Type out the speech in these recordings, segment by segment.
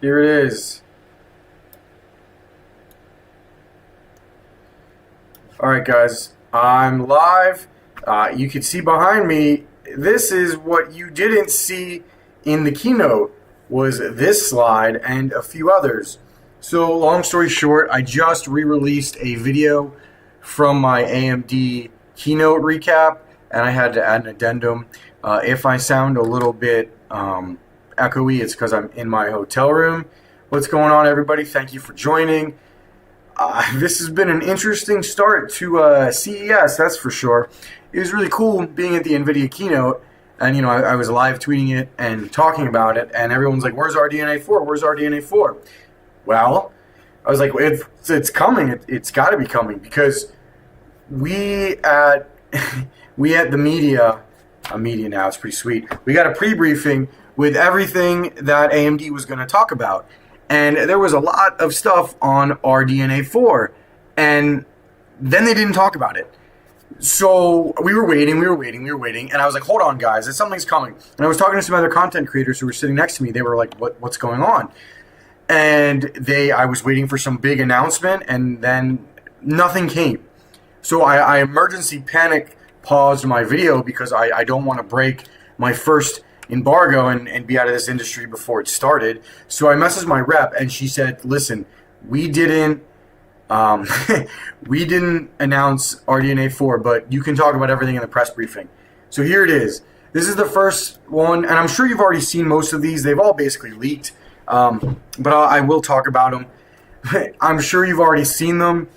Here it is. Alright guys, I'm live. You can see behind me, this is what you didn't see in the keynote, was this slide and a few others. So long story short, I just re-released a video from my AMD keynote recap, and I had to add an addendum. If I sound a little bit echoey, it's because I'm in my hotel room. What's going on, everybody? Thank you for joining. This has been an interesting start to CES, that's for sure. It was really cool being at the NVIDIA keynote, and I was live tweeting it and talking about it, and everyone's like, "Where's RDNA 4? Where's RDNA 4?" Well, I was like, it's coming. It's got to be coming, because we at the media now, it's pretty sweet. We got a pre-briefing with everything that AMD was going to talk about. And there was a lot of stuff on RDNA 4, and then they didn't talk about it. So we were waiting, and I was like, hold on, guys, something's coming. And I was talking to some other content creators who were sitting next to me. They were like, what's going on? And I was waiting for some big announcement, and then nothing came. So I emergency panic paused my video because I don't want to break my first embargo and be out of this industry before it started. So I messaged my rep, and she said, listen, we didn't we didn't announce RDNA 4, but you can talk about everything in the press briefing. So here it is. This is the first one, and I'm sure you've already seen most of these. They've all basically leaked, but I will talk about them. I'm sure you've already seen them.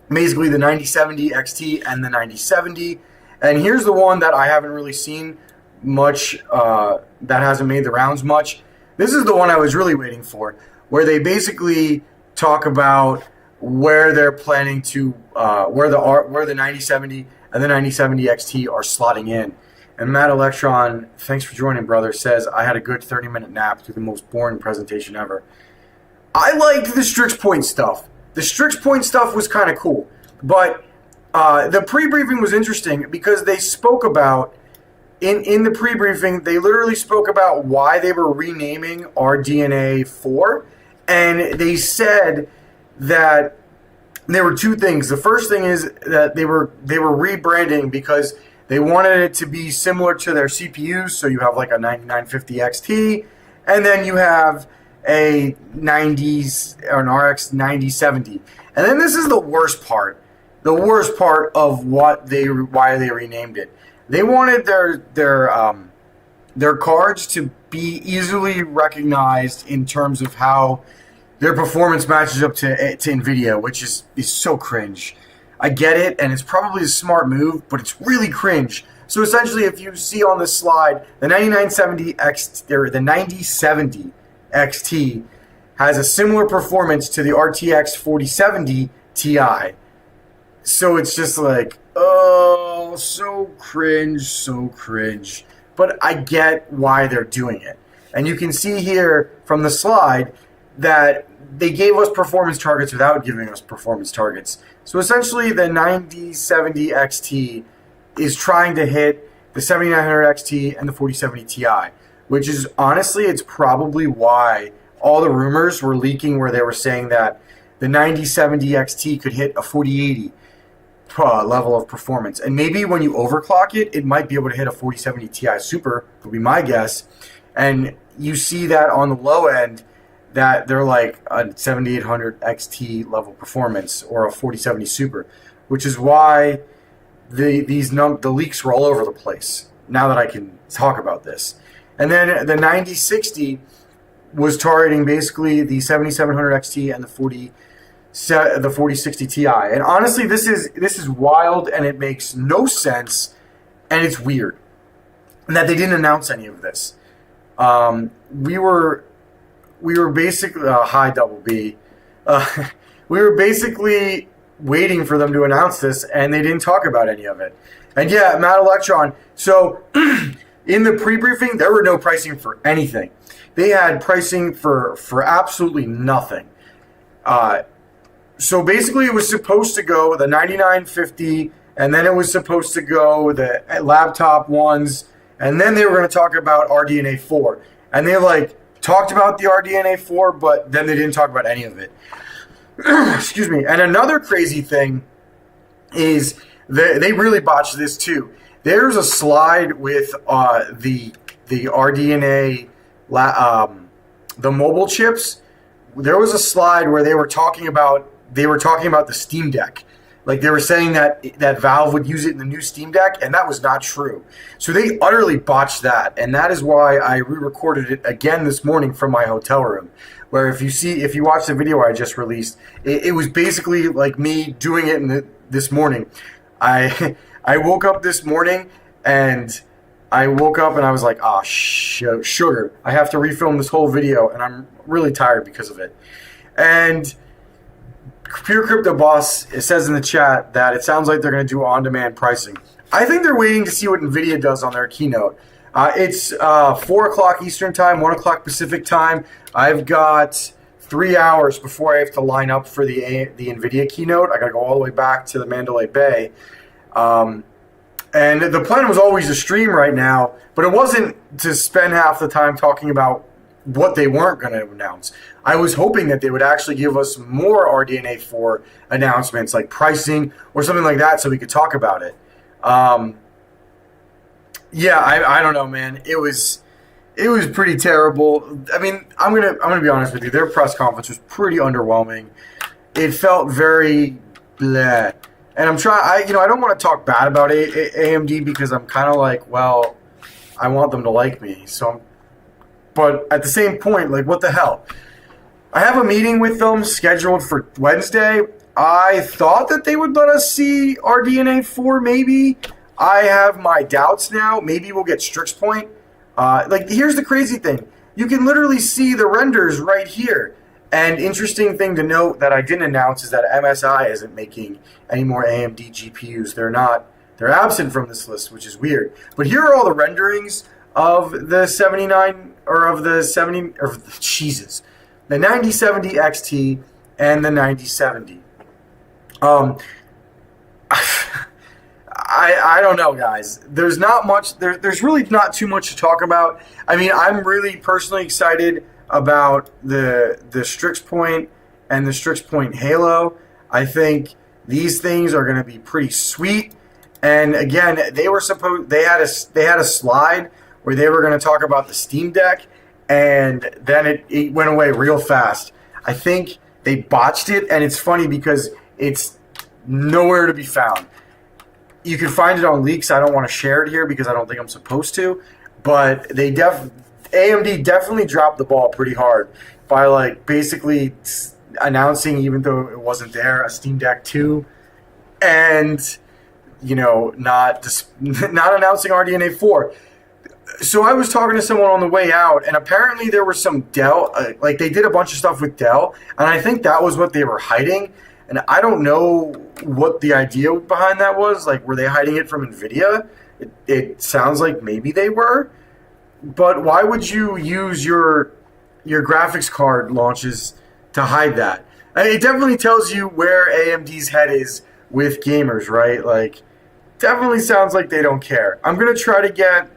Basically the 9070 XT and the 9070. And here's the one that I haven't really seen much, that hasn't made the rounds much. This is the one I was really waiting for, where they basically talk about where they're planning to, where the 9070 and the 9070 XT are slotting in. And Matt Electron, thanks for joining, brother, says, I had a good 30-minute nap through the most boring presentation ever. I liked the Strix Point stuff. The Strix Point stuff was kind of cool, but the pre-briefing was interesting because they spoke about, in the pre-briefing, they literally spoke about why they were renaming RDNA 4, and they said that there were two things. The first thing is that they were rebranding because they wanted it to be similar to their CPUs, so you have like a 9950 XT, and then you have a 90s or an RX 9070. And then this is the worst part. The worst part of why they renamed it. They wanted their cards to be easily recognized in terms of how their performance matches up to NVIDIA, which is so cringe. I get it, and it's probably a smart move, but it's really cringe. So essentially, if you see on this slide, the 9070 XT has a similar performance to the RTX 4070 Ti. So it's just like, oh, so cringe. But I get why they're doing it. And you can see here from the slide that they gave us performance targets without giving us performance targets. So essentially the 9070 XT is trying to hit the 7900 XT and the 4070 Ti, which is honestly, it's probably why all the rumors were leaking where they were saying that the 9070 XT could hit a 4080 level of performance. And maybe when you overclock it, it might be able to hit a 4070 Ti Super, would be my guess. And you see that on the low end, that they're like a 7800 XT level performance or a 4070 Super, which is why the leaks were all over the place, now that I can talk about this. And then the 9060 was targeting basically the 7700 XT and the 4060 Ti. And honestly, this is wild, and it makes no sense, and it's weird that they didn't announce any of this. We were basically hi Double B. We were basically waiting for them to announce this, and they didn't talk about any of it. And yeah, Matt Electron. So in the pre-briefing, there were no pricing for anything. They had pricing for absolutely nothing. So basically, it was supposed to go the 9950, and then it was supposed to go the laptop ones, and then they were going to talk about RDNA 4. And they talked about the RDNA 4, but then they didn't talk about any of it. Excuse me. And another crazy thing is they really botched this too. There's a slide with the RDNA, the mobile chips. There was a slide where they were talking about the Steam Deck. Like they were saying that Valve would use it in the new Steam Deck, and that was not true. So they utterly botched that, and that is why I re-recorded it again this morning from my hotel room. Where if you watch the video I just released, it was basically like me doing it this morning. I woke up this morning and I was like, sugar. I have to refilm this whole video, and I'm really tired because of it. And Pure Crypto Boss, it says in the chat that it sounds like they're going to do on-demand pricing. I think they're waiting to see what NVIDIA does on their keynote. It's 4 o'clock Eastern Time, 1 o'clock Pacific Time. I've got 3 hours before I have to line up for the NVIDIA keynote. I got to go all the way back to the Mandalay Bay. And the plan was always to stream right now, but it wasn't to spend half the time talking about what they weren't going to announce. I was hoping that they would actually give us more RDNA 4 announcements, like pricing or something like that, so we could talk about it. I don't know, man. It was pretty terrible. I mean, I'm gonna be honest with you. Their press conference was pretty underwhelming. It felt very bleh. And I don't want to talk bad about AMD because I'm kind of like, well, I want them to like me. But at the same point, like, what the hell? I have a meeting with them scheduled for Wednesday. I thought that they would let us see RDNA 4, maybe. I have my doubts now. Maybe we'll get Strix Point. Here's the crazy thing. You can literally see the renders right here. And interesting thing to note that I didn't announce is that MSI isn't making any more AMD GPUs. They're absent from this list, which is weird. But here are all the renderings of the 9070 XT and the 9070. I don't know, guys. There's not much. There's really not too much to talk about. I mean, I'm really personally excited about the Strix Point and the Strix Point Halo. I think these things are going to be pretty sweet. And again, they had a slide where they were going to talk about the Steam Deck, and then it went away real fast. I think they botched it, and it's funny because it's nowhere to be found. You can find it on leaks. I don't want to share it here because I don't think I'm supposed to, but AMD definitely dropped the ball pretty hard by basically announcing, even though it wasn't there, a Steam Deck 2, and not announcing RDNA 4. So I was talking to someone on the way out, and apparently there was some Dell, they did a bunch of stuff with Dell, and I think that was what they were hiding. And I don't know what the idea behind that was. Were they hiding it from NVIDIA? It sounds like maybe they were. But why would you use your graphics card launches to hide that? It definitely tells you where AMD's head is with gamers, right? Definitely sounds like they don't care. I'm gonna try to get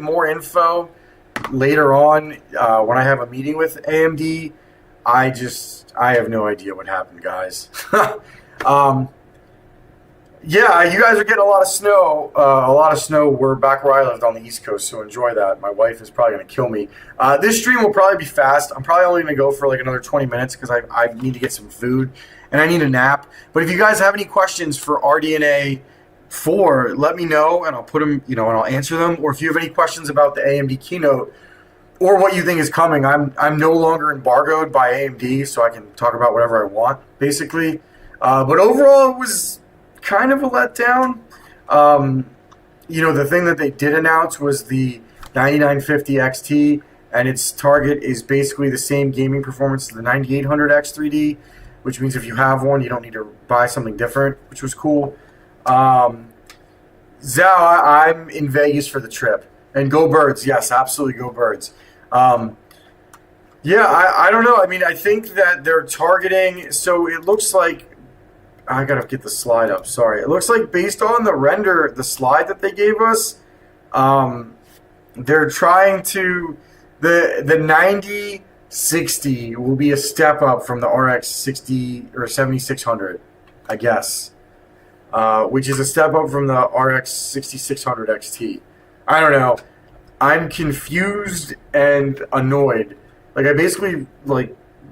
more info later on when I have a meeting with AMD. I have no idea what happened, guys. Yeah, you guys are getting a lot of snow. We're back where I lived on the East Coast, so enjoy that. My wife is probably going to kill me. This stream will probably be fast. I'm probably only going to go for another 20 minutes because I need to get some food and I need a nap. But if you guys have any questions for RDNA 4, let me know and I'll put them, and I'll answer them. Or if you have any questions about the AMD keynote or what you think is coming, I'm no longer embargoed by AMD, so I can talk about whatever I want, basically. But overall, it was kind of a letdown. The thing that they did announce was the 9950 XT, and its target is basically the same gaming performance as the 9800X 3D, which means if you have one, you don't need to buy something different, which was cool. Zhao, I'm in Vegas for the trip. And go Birds. Yes, absolutely go Birds. I don't know. I mean, I think that they're targeting, so it looks like, I gotta get the slide up, sorry. It looks like based on the slide that they gave us, they're trying to The 9060 will be a step up from the RX 60 or 7600, I guess, which is a step up from the RX 6600 XT. I don't know. I'm confused and annoyed. Like, I basically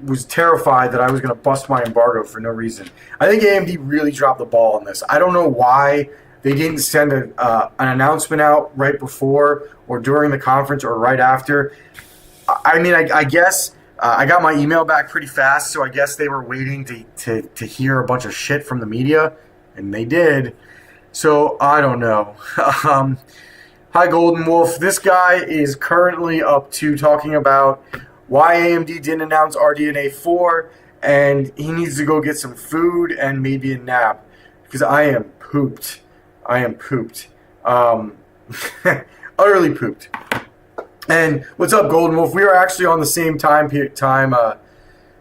was terrified that I was going to bust my embargo for no reason. I think AMD really dropped the ball on this. I don't know why they didn't send an announcement out right before or during the conference or right after. I mean, I guess I got my email back pretty fast, so I guess they were waiting to hear a bunch of shit from the media, and they did. So, I don't know. Hi, Golden Wolf. This guy is currently up to talking about why AMD didn't announce RDNA 4, and he needs to go get some food and maybe a nap, because I am pooped. I am pooped. Utterly pooped. And what's up, Golden Wolf? We are actually on the same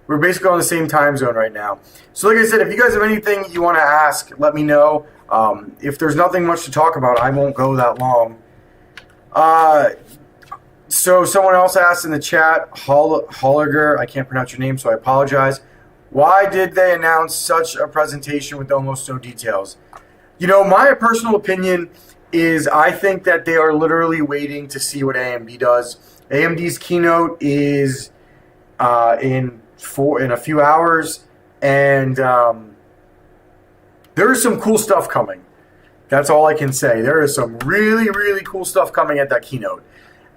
we're basically on the same time zone right now. So like I said, if you guys have anything you want to ask, let me know. If there's nothing much to talk about, I won't go that long. So someone else asked in the chat, Holliger, I can't pronounce your name, so I apologize. Why did they announce such a presentation with almost no details? You know, my personal opinion is I think that they are literally waiting to see what AMD does. AMD's keynote is in a few hours, and there is some cool stuff coming. That's all I can say. There is some really, really cool stuff coming at that keynote.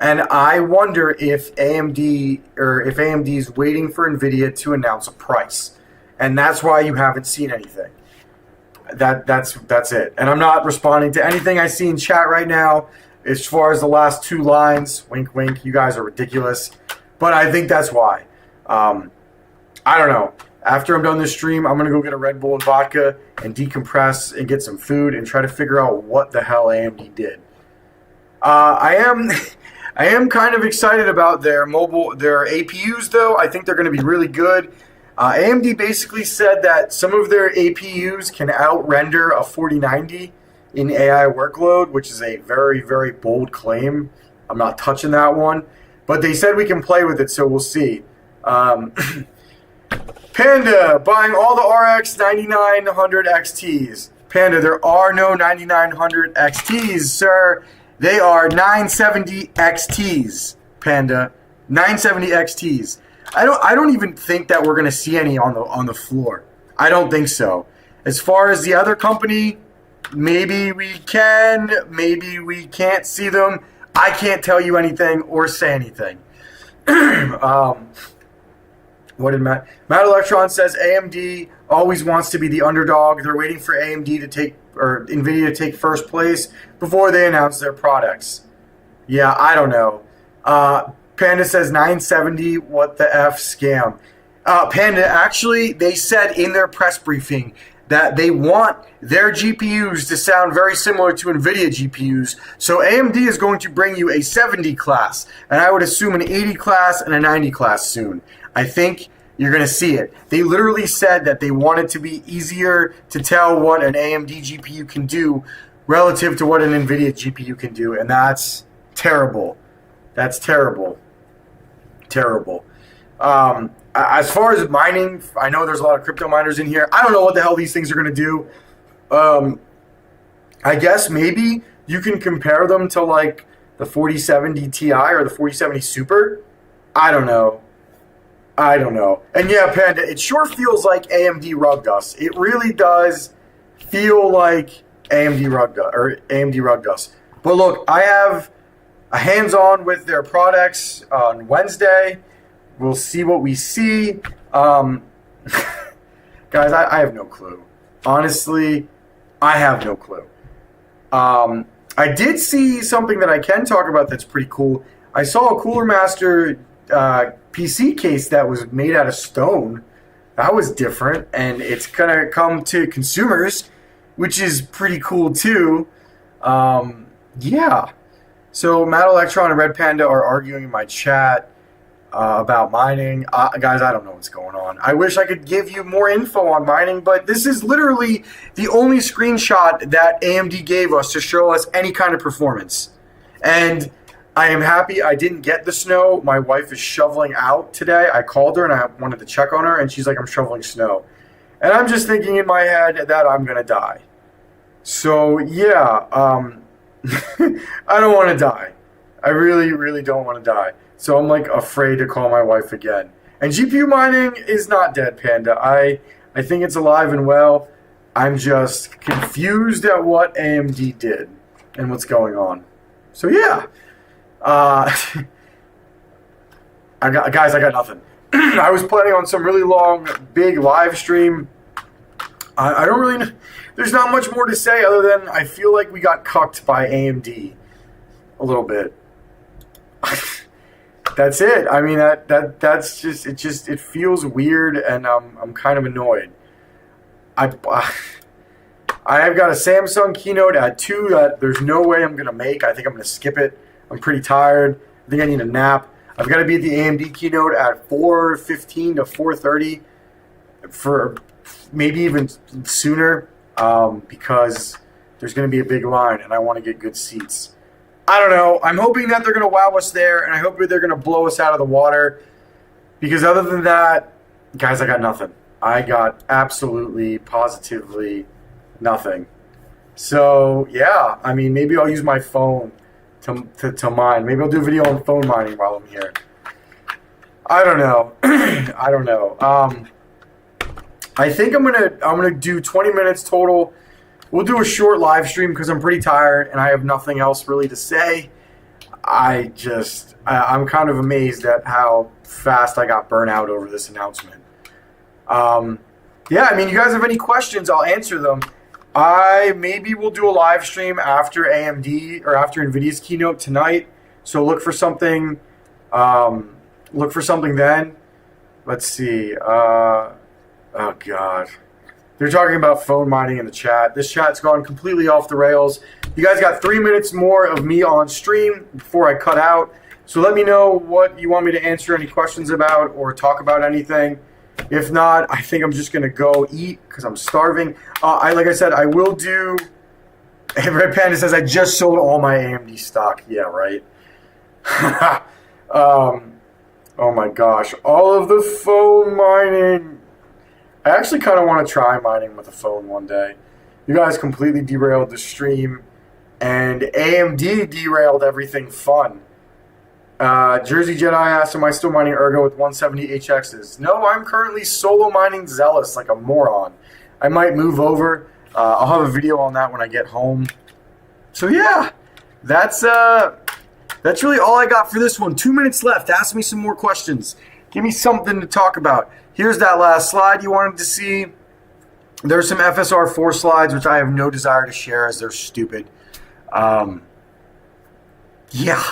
And I wonder if AMD is waiting for NVIDIA to announce a price. And that's why you haven't seen anything. That's it. And I'm not responding to anything I see in chat right now. As far as the last two lines, wink, wink, you guys are ridiculous. But I think that's why. I don't know. After I'm done this stream, I'm going to go get a Red Bull and vodka and decompress and get some food and try to figure out what the hell AMD did. I am kind of excited about their APUs, though. I think they're going to be really good. AMD basically said that some of their APUs can out-render a 4090 in AI workload, which is a very, very bold claim. I'm not touching that one. But they said we can play with it, so we'll see. Panda, buying all the RX 9900 XTs. Panda, there are no 9900 XTs, sir. They are 970 XTs, Panda. 970 XTs. I don't even think that we're going to see any on the floor. I don't think so. As far as the other company, maybe we can, maybe we can't see them. I can't tell you anything or say anything. What did Matt Electron says? AMD always wants to be the underdog. They're waiting for AMD to take, or NVIDIA to take first place before they announce their products. Yeah, I don't know. Panda says 970, what the F, scam. Panda, actually, they said in their press briefing that they want their GPUs to sound very similar to NVIDIA GPUs. So AMD is going to bring you a 70 class, and I would assume an 80 class and a 90 class soon. I think you're going to see it. They literally said that they want it to be easier to tell what an AMD GPU can do relative to what an NVIDIA GPU can do, and that's terrible. That's terrible. Terrible. As far as mining, I know there's a lot of crypto miners in here. I don't know what the hell these things are going to do. I guess maybe you can compare them to like the 4070 Ti or the 4070 Super. I don't know. And yeah, Panda, it sure feels like AMD rugged us. It really does feel like AMD rugged us. But look, I have a hands-on with their products on Wednesday. We'll see what we see. Guys, I have no clue. Honestly, I have no clue. I did see something that I can talk about that's pretty cool. I saw a Cooler Master PC case that was made out of stone. That was different, and it's going to come to consumers, which is pretty cool too. Yeah. So Matt Electron and Red Panda are arguing in my chat about mining. Guys, I don't know what's going on. I wish I could give you more info on mining, but this is literally the only screenshot that AMD gave us to show us any kind of performance. And I am happy I didn't get the snow. My wife is shoveling out today. I called her and I wanted to check on her, and she's like, I'm shoveling snow. And I'm just thinking in my head that I'm going to die. So, yeah, I don't want to die. I really, really don't want to die. So I'm like afraid to call my wife again. And GPU mining is not dead, Panda. I think it's alive and well. I'm just confused at what AMD did and what's going on. So, yeah. I got nothing. I was planning on some really long, big live stream. I don't really know. There's not much more to say other than I feel like we got cucked by AMD a little bit. That's it. I mean, that's just it feels weird, and I'm kind of annoyed. I've got a Samsung keynote at 2 that there's no way I'm gonna make. I think I'm gonna skip it. I'm pretty tired. I think I need a nap. I've got to be at the AMD keynote at 4:15 to 4:30 for maybe even sooner because there's going to be a big line and I want to get good seats. I don't know. I'm hoping that they're going to wow us there, and I hope they're going to blow us out of the water because other than that, guys, I got nothing. I got absolutely, positively nothing. So, yeah, I mean, maybe I'll use my phone to mine. Maybe I'll do a video on phone mining while I'm here. I don't know. I don't know. I think I'm gonna do 20 minutes total. We'll do a short live stream because I'm pretty tired and I have nothing else really to say. I'm kind of amazed at how fast I got burnt out over this announcement. Yeah, I mean, you guys have any questions, I'll answer them. I maybe will do a live stream after AMD or after NVIDIA's keynote tonight. So look for something. Look for something then. Let's see. Oh God, they're talking about phone mining in the chat. This chat's gone completely off the rails. You guys got 3 minutes more of me on stream before I cut out. So let me know what you want me to answer any questions about or talk about anything. If not, I think I'm just going to go eat because I'm starving. Like I said, I will do... Red Panda says, I just sold all my AMD stock. Yeah, right. Oh my gosh. All of the phone mining. I actually kind of want to try mining with a phone one day. You guys completely derailed the stream. And AMD derailed everything fun. Jersey Jedi asked, am I still mining Ergo with 170 HXs? No, I'm currently solo mining Zealous like a moron. I might move over. I'll have a video on that when I get home. So yeah, that's really all I got for this one. 2 minutes left. Ask me some more questions. Give me something to talk about. Here's that last slide you wanted to see. There's some FSR 4 slides, which I have no desire to share as they're stupid. Yeah.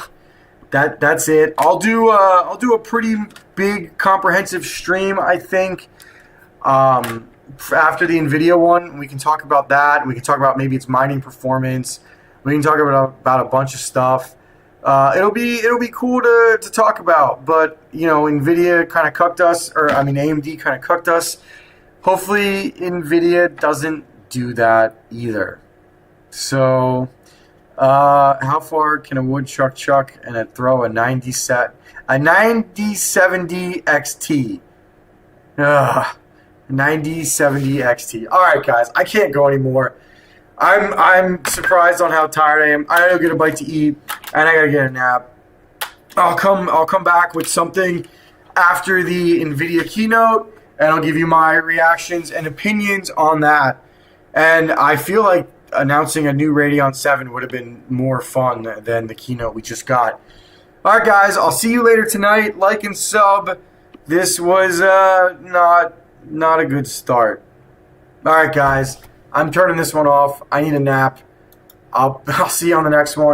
That's it. I'll do a pretty big comprehensive stream, I think. After the NVIDIA one, we can talk about that. We can talk about maybe its mining performance. We can talk about a bunch of stuff. It'll be cool to talk about. But you know, NVIDIA kind of cucked us, AMD kind of cucked us. Hopefully, NVIDIA doesn't do that either. So. How far can a woodchuck chuck and throw a 9070 XT? 9070 XT. All right, guys, I can't go anymore. I'm surprised on how tired I am. I gotta get a bite to eat, and I gotta get a nap. I'll come back with something after the NVIDIA keynote, and I'll give you my reactions and opinions on that. And I feel like announcing a new Radeon 7 would have been more fun than the keynote we just got. All right, guys, I'll see you later tonight. Like and sub. This was not a good start. All right, guys, I'm turning this one off. I need a nap. I'll see you on the next one.